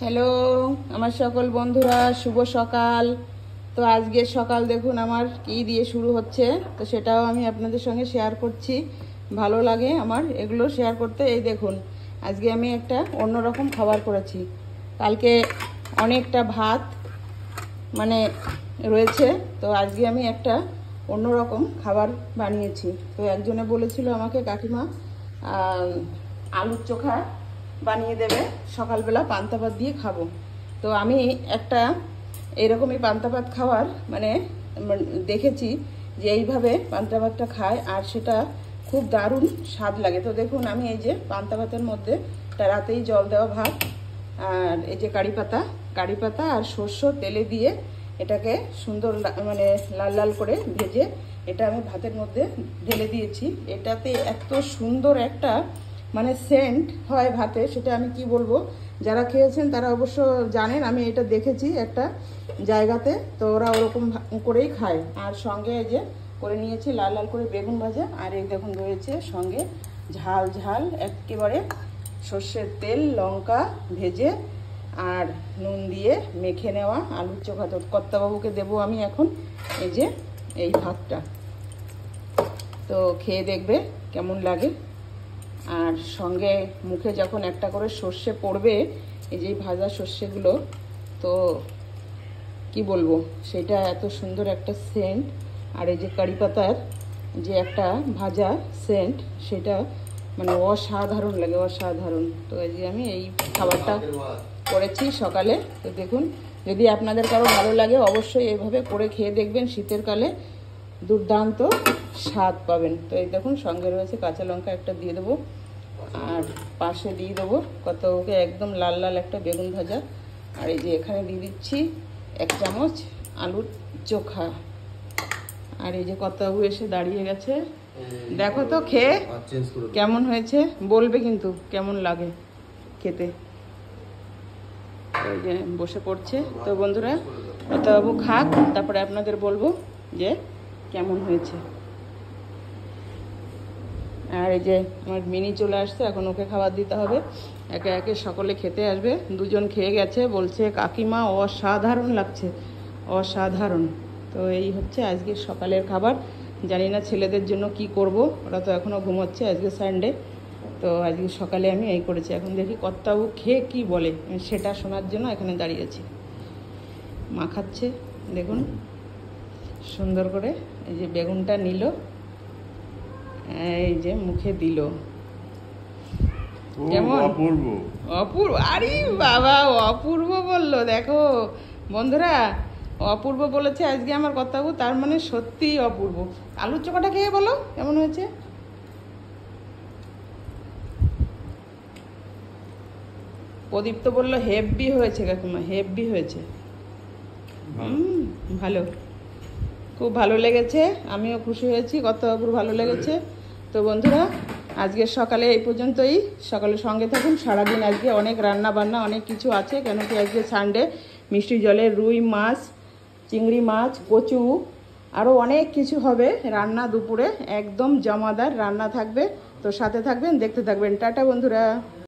Hello আমার সকল বন্ধুরা, শুভ সকাল। তো আজকের সকাল দেখুন আমার কি দিয়ে শুরু হচ্ছে, তো সেটাও আমি আপনাদের সঙ্গে শেয়ার করছি। ভালো লাগে আমার এগুলো শেয়ার করতে। এই দেখুন আজকে আমি একটা অন্যরকম খাবার করেছি। কালকে অনেকটা ভাত মানে রয়েছে, তো আজকে আমি একটা অন্যরকম খাবার বানিয়েছি। তো একজনে বলেছিল আমাকে কাকিমা আলুর চোখা বানিয়ে দেবে, সকালবেলা পান্তা ভাত দিয়ে খাবো। তো আমি একটা এরকমই পান্তা ভাত খাওয়ার মানে দেখেছি যে এইভাবে পান্তা ভাতটা খায়, আর সেটা খুব দারুণ স্বাদ লাগে। তো দেখুন আমি এই যে পান্তা ভাতের মধ্যে রাতেই জল দেওয়া ভাত, আর এই যে কারি পাতা আর সর্ষ তেলে দিয়ে এটাকে সুন্দর মানে লাল লাল করে ভেজে এটা আমি ভাতের মধ্যে ঢেলে দিয়েছি। এটাতে এত সুন্দর একটা মানে সেন্ট হয় ভাতে, সেটা আমি কি বলবো। যারা খেয়েছেন তারা অবশ্য জানেন, আমি এটা দেখেছি একটা জায়গাতে, তো ওরা ওরকম করেই খায়। আর সঙ্গে এই যে করে নিয়েছি লাল লাল করে বেগুন ভাজা, আর এই দেখুন রয়েছে সঙ্গে ঝাল ঝাল একেবারে সর্ষের তেল লঙ্কা ভেজে আর নুন দিয়ে মেখে নেওয়া আলুর চোখা। তো কর্তাবাবুকে দেবো আমি এখন এই যে এই ভাতটা, তো খেয়ে দেখবে কেমন লাগে। আর সঙ্গে মুখে যখন একটা করে সর্ষে পড়বে, এই যে ভাজা সর্ষেগুলো, তো কি বলবো, সেটা এত সুন্দর একটা সেন্ট। আর এই যে কারি পাতার যে একটা ভাজা সেন্ট, সেটা মানে অসাধারণ লাগে, অসাধারণ। তো এই যে আমি এই খাবারটা করেছি সকালে। তো দেখুন যদি আপনাদের কারো ভালো লাগে অবশ্যই এইভাবে করে খেয়ে দেখবেন, শীতের কালে দুর্দান্ত স্বাদ পাবেন। তো এই দেখুন সঙ্গে রয়েছে কাঁচা লঙ্কা একটা দিয়ে দেবো, আর পাশে দিয়ে দেবো কতকে একদম লাল লাল একটা বেগুন ভাজা, আর এই যে এখানে দিয়ে দিচ্ছি 1 চামচ আলুর চোখা। আর এই যে কতবাবু এসে দাঁড়িয়ে গেছে, দেখো তো খেয়ে কেমন হয়েছে, বলবে কিন্তু কেমন লাগে খেতে। ওই যে বসে পড়ছে। তো বন্ধুরা কতবাবু খাক, তারপরে আপনাদের বলবো যে কেমন হয়েছে। আর এই যে আমার মিনি চলে আসছে, এখন ওকে খাবার দিতে হবে। একে একে সকলে খেতে আসবে। দুজন খেয়ে গেছে, বলছে কাকিমা অসাধারণ লাগছে, অসাধারণ। তো এই হচ্ছে আজকের সকালের খাবার। জানি না ছেলেদের জন্য কি করব, ওরা তো এখনও ঘুমোচ্ছে, আজকে সানডে। তো আজকে সকালে আমি এই করেছি। এখন দেখি কর্তাবু খেয়ে কি বলে, সেটা শোনার জন্য এখানে দাঁড়িয়েছি। মা খাচ্ছে দেখুন সুন্দর করে, এই যে বেগুনটা নিল, এই যে মুখে দিল, কেমন অপূর্ব অপূর্ব। আরে বাবা অপূর্ব বললো, দেখো বন্ধুরা অপূর্ব বলেছে আজকে আমার কর্তাবু, তার মানে সত্যি অপূর্ব। আলুর চোখাটা খেয়ে বলো কেমন হয়েছে। প্রদীপ তো বললো হেভি হয়েছে কাকিমা, হেভি হয়েছে। ভালো, খুব ভালো লেগেছে, আমিও খুশি হয়েছি, কর্তাবাবুর ভালো লেগেছে। তো বন্ধুরা আজকের সকালে এই পর্যন্তই। সকালে সঙ্গে থাকুন সারাদিন, আজকে অনেক রান্না বান্না অনেক কিছু আছে, কেন কি আজকে সানডে। মিষ্টি জলের রুই মাছ, চিংড়ি মাছ, কচু, আরও অনেক কিছু হবে রান্না। দুপুরে একদম জমাদার রান্না থাকবে, তো সাথে থাকবেন, দেখতে থাকবেন। টাটা বন্ধুরা।